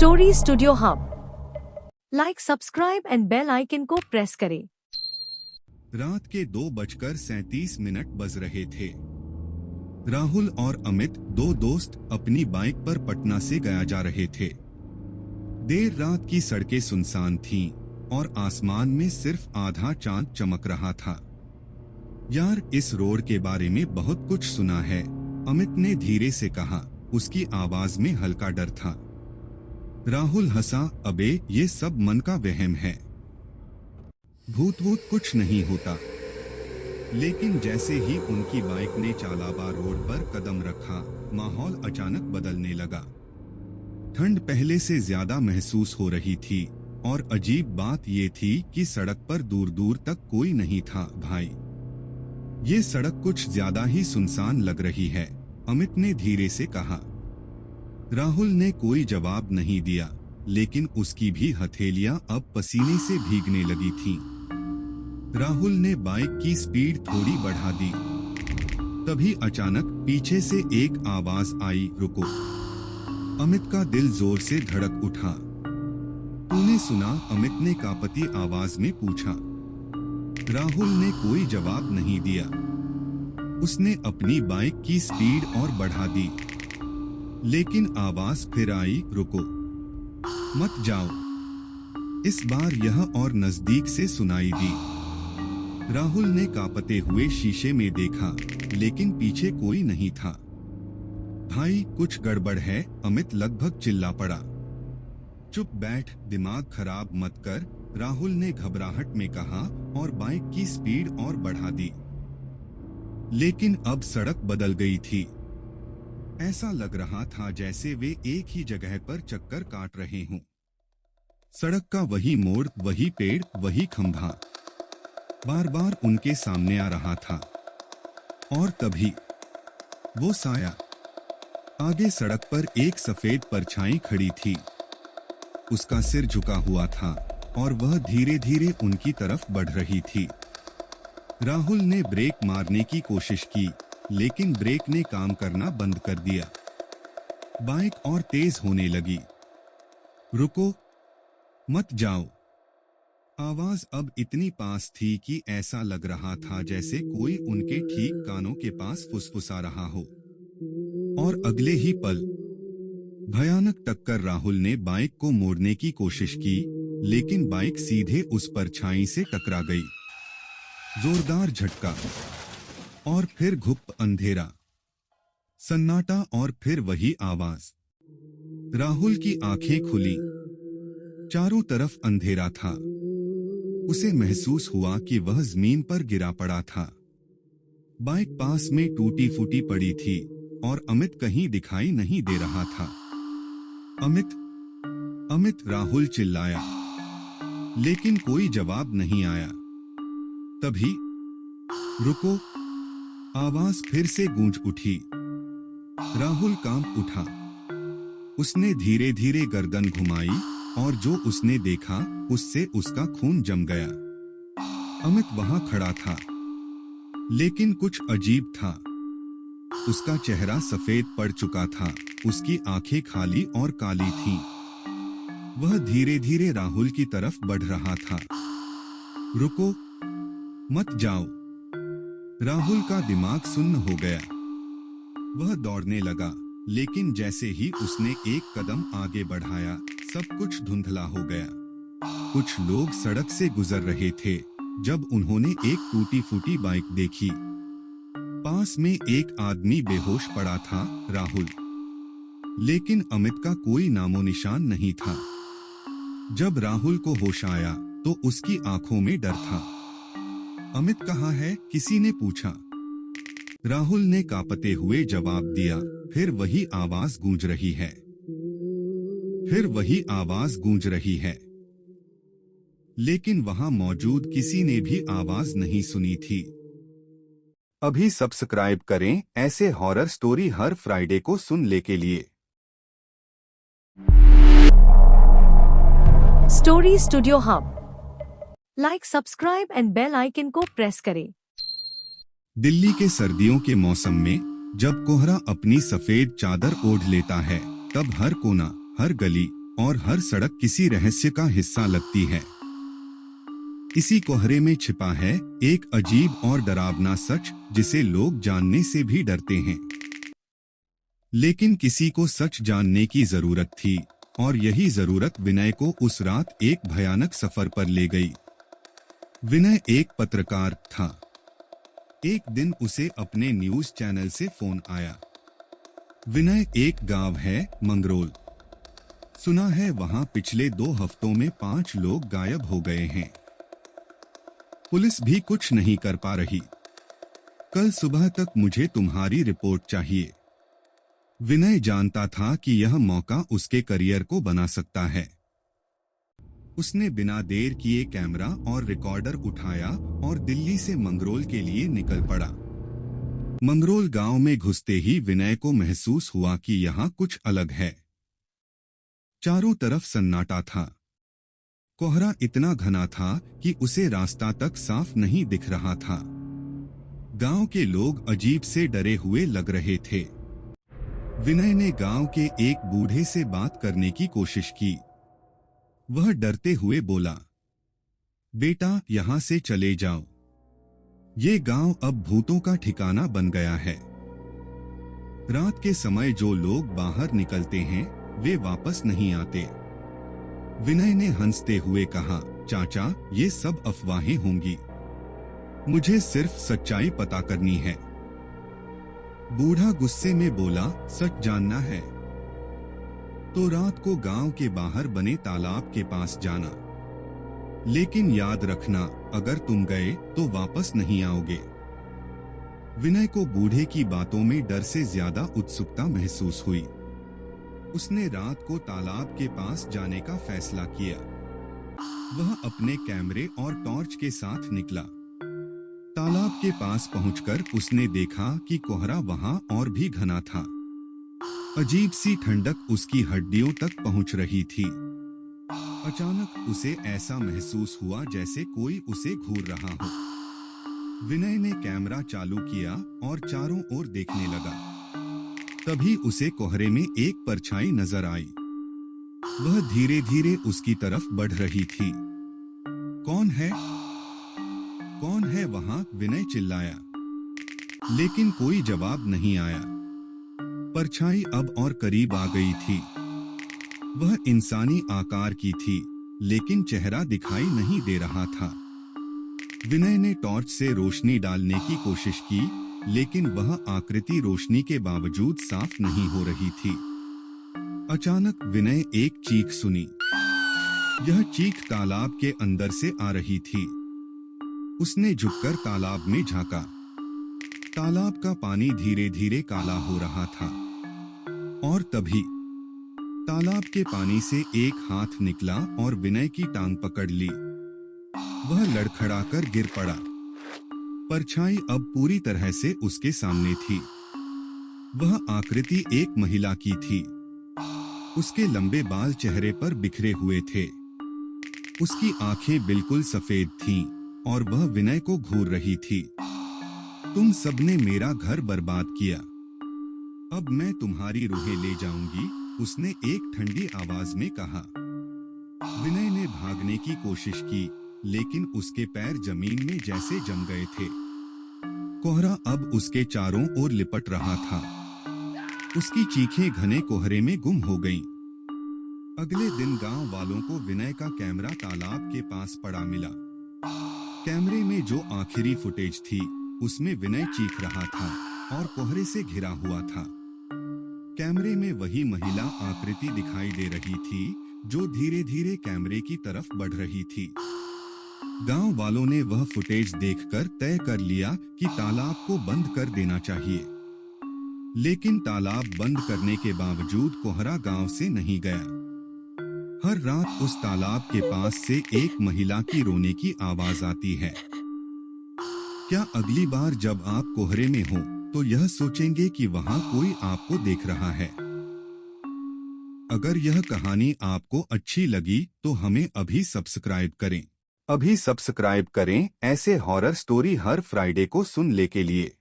Story studio hub. Like, subscribe and bell icon को press करें। रात के 2:37 बज रहे थे। राहुल और अमित, दो दोस्त, अपनी बाइक पर पटना से गया जा रहे थे। देर रात की सड़कें सुनसान थीं और आसमान में सिर्फ आधा चांद चमक रहा था। यार, इस रोड के बारे में बहुत कुछ सुना है, अमित ने धीरे से कहा। उसकी आवाज में हल्का डर था। राहुल हंसा। अबे, ये सब मन का वहम है, भूत कुछ नहीं होता। लेकिन जैसे ही उनकी बाइक ने चालाबा रोड पर कदम रखा, माहौल अचानक बदलने लगा। ठंड पहले से ज्यादा महसूस हो रही थी और अजीब बात ये थी कि सड़क पर दूर दूर तक कोई नहीं था। भाई, ये सड़क कुछ ज्यादा ही सुनसान लग रही है, अमित ने धीरे से कहा। राहुल ने कोई जवाब नहीं दिया, लेकिन उसकी भी हथेलियां अब पसीने से भीगने लगी थीं। राहुल ने बाइक की स्पीड थोड़ी बढ़ा दी। तभी अचानक पीछे से एक आवाज आई, रुको। अमित का दिल जोर से धड़क उठा। तूने सुना? अमित ने कांपती आवाज में पूछा। राहुल ने कोई जवाब नहीं दिया। उसने अपनी बाइक की स्पीड और बढ़ा दी, लेकिन आवाज फिर आई, रुको, मत जाओ। इस बार यह और नजदीक से सुनाई दी। राहुल ने कांपते हुए शीशे में देखा, लेकिन पीछे कोई नहीं था। भाई, कुछ गड़बड़ है, अमित लगभग चिल्ला पड़ा। चुप बैठ, दिमाग खराब मत कर, राहुल ने घबराहट में कहा और बाइक की स्पीड और बढ़ा दी। लेकिन अब सड़क बदल गई थी। ऐसा लग रहा था जैसे वे एक ही जगह पर चक्कर काट रहे हों। सड़क का वही मोड़, वही पेड़, वही खंभा बार बार उनके सामने आ रहा था। और तभी वो साया। आगे सड़क पर एक सफेद परछाई खड़ी थी। उसका सिर झुका हुआ था और वह धीरे धीरे उनकी तरफ बढ़ रही थी। राहुल ने ब्रेक मारने की कोशिश की, लेकिन ब्रेक ने काम करना बंद कर दिया। बाइक और तेज होने लगी। रुको, मत जाओ। आवाज अब इतनी पास थी कि ऐसा लग रहा था जैसे कोई उनके ठीक कानों के पास फुसफुसा रहा हो। और अगले ही पल भयानक टक्कर। राहुल ने बाइक को मोड़ने की कोशिश की, लेकिन बाइक सीधे उस परछाई से टकरा गई। जोरदार झटका और फिर घुप अंधेरा, सन्नाटा और फिर वही आवाज। राहुल की आंखें खुली। चारों तरफ अंधेरा था। उसे महसूस हुआ कि वह जमीन पर गिरा पड़ा था। बाइक पास में टूटी फूटी पड़ी थी और अमित कहीं दिखाई नहीं दे रहा था। अमित, अमित, राहुल चिल्लाया, लेकिन कोई जवाब नहीं आया। तभी रुको, आवाज फिर से गूंज उठी। राहुल कांप उठा। उसने धीरे धीरे गर्दन घुमाई और जो उसने देखा उससे उसका खून जम गया। अमित वहां खड़ा था, लेकिन कुछ अजीब था। उसका चेहरा सफेद पड़ चुका था, उसकी आंखें खाली और काली थीं। वह धीरे धीरे राहुल की तरफ बढ़ रहा था। रुको, मत जाओ। राहुल का दिमाग सुन्न हो गया। वह दौड़ने लगा, लेकिन जैसे ही उसने एक कदम आगे बढ़ाया, सब कुछ धुंधला हो गया। कुछ लोग सड़क से गुजर रहे थे जब उन्होंने एक टूटी फूटी बाइक देखी। पास में एक आदमी बेहोश पड़ा था, राहुल। लेकिन अमित का कोई नामो निशान नहीं था। जब राहुल को होश आया तो उसकी आंखों में डर था। अमित कहाँ है? किसी ने पूछा। राहुल ने कांपते हुए जवाब दिया, फिर वही आवाज गूंज रही है, फिर वही आवाज गूंज रही है। लेकिन वहां मौजूद किसी ने भी आवाज नहीं सुनी थी। अभी सब्सक्राइब करें ऐसे हॉरर स्टोरी हर फ्राइडे को सुनने के लिए। Story studio hub. Like, subscribe and bell icon को प्रेस करें। दिल्ली के सर्दियों के मौसम में जब कोहरा अपनी सफेद चादर ओढ़ लेता है, तब हर कोना, हर गली और हर सड़क किसी रहस्य का हिस्सा लगती है। इसी कोहरे में छिपा है एक अजीब और डरावना सच जिसे लोग जानने से भी डरते हैं। लेकिन किसी को सच जानने की जरूरत थी और यही जरूरत विनय को उस रात एक भयानक सफर पर ले गई। विनय एक पत्रकार था। एक दिन उसे अपने न्यूज चैनल से फोन आया। विनय, एक गांव है मंगरोल, सुना है वहां पिछले 2 हफ्तों में 5 लोग गायब हो गए हैं। पुलिस भी कुछ नहीं कर पा रही। कल सुबह तक मुझे तुम्हारी रिपोर्ट चाहिए। विनय जानता था कि यह मौका उसके करियर को बना सकता है। उसने बिना देर किए कैमरा और रिकॉर्डर उठाया और दिल्ली से मंगरोल के लिए निकल पड़ा। मंगरोल गांव में घुसते ही विनय को महसूस हुआ कि यहाँ कुछ अलग है। चारों तरफ सन्नाटा था। कोहरा इतना घना था कि उसे रास्ता तक साफ नहीं दिख रहा था। गांव के लोग अजीब से डरे हुए लग रहे थे। विनय ने गांव के एक बूढ़े से बात करने की कोशिश की। वह डरते हुए बोला, बेटा, यहां से चले जाओ। ये गांव अब भूतों का ठिकाना बन गया है। रात के समय जो लोग बाहर निकलते हैं वे वापस नहीं आते। विनय ने हंसते हुए कहा, चाचा, ये सब अफवाहें होंगी। मुझे सिर्फ सच्चाई पता करनी है। बूढ़ा गुस्से में बोला, सच जानना है तो रात को गांव के बाहर बने तालाब के पास जाना। लेकिन याद रखना, अगर तुम गए तो वापस नहीं आओगे। विनय को बूढ़े की बातों में डर से ज्यादा उत्सुकता महसूस हुई। उसने रात को तालाब के पास जाने का फैसला किया। वह अपने कैमरे और टॉर्च के साथ निकला। तालाब के पास पहुंचकर उसने देखा कि कोहरा वहां और भी घना था। अजीब सी ठंडक उसकी हड्डियों तक पहुंच रही थी। अचानक उसे ऐसा महसूस हुआ जैसे कोई उसे घूर रहा हो। विनय ने कैमरा चालू किया और चारों ओर देखने लगा। तभी उसे कोहरे में एक परछाई नजर आई। वह धीरे धीरे उसकी तरफ बढ़ रही थी। कौन है? कौन है वहां? विनय चिल्लाया, लेकिन कोई जवाब नहीं आया। परछाई अब और करीब आ गई थी। वह इंसानी आकार की थी, लेकिन चेहरा दिखाई नहीं दे रहा था। विनय ने टॉर्च से रोशनी डालने की कोशिश की, लेकिन वह आकृति रोशनी के बावजूद साफ नहीं हो रही थी। अचानक विनय एक चीख सुनी। यह चीख तालाब के अंदर से आ रही थी। उसने झुककर तालाब में झांका। तालाब का पानी धीरे धीरे काला हो रहा था और तभी तालाब के पानी से एक हाथ निकला और विनय की टांग पकड़ ली। वह लड़खड़ाकर गिर पड़ा। परछाई अब पूरी तरह से उसके सामने थी। वह आकृति एक महिला की थी। उसके लंबे बाल चेहरे पर बिखरे हुए थे। उसकी आंखें बिल्कुल सफेद थीं और वह विनय को घूर रही थी। तुम सबने मेरा घर बर्बाद किया, अब मैं तुम्हारी रूहें ले जाऊंगी, उसने एक ठंडी आवाज में कहा। विनय ने भागने की कोशिश की, लेकिन उसके पैर जमीन में जैसे जम गए थे। कोहरा अब उसके चारों ओर लिपट रहा था। उसकी चीखें घने कोहरे में गुम हो गईं। अगले दिन गांव वालों को विनय का कैमरा तालाब के पास पड़ा मिला। कैमरे में जो आखिरी फुटेज थी, उसमें विनय चीख रहा था और कोहरे से घिरा हुआ था। कैमरे में वही महिला आकृति दिखाई दे रही थी जो धीरे धीरे कैमरे की तरफ बढ़ रही थी। गांव वालों ने वह फुटेज देखकर तय कर लिया कि तालाब को बंद कर देना चाहिए। लेकिन तालाब बंद करने के बावजूद कोहरा गांव से नहीं गया। हर रात उस तालाब के पास से एक महिला की रोने की आवाज आती है। क्या अगली बार जब आप कोहरे में हो तो यह सोचेंगे कि वहां कोई आपको देख रहा है? अगर यह कहानी आपको अच्छी लगी तो हमें अभी सब्सक्राइब करें। ऐसे हॉरर स्टोरी हर फ्राइडे को सुनने के लिए।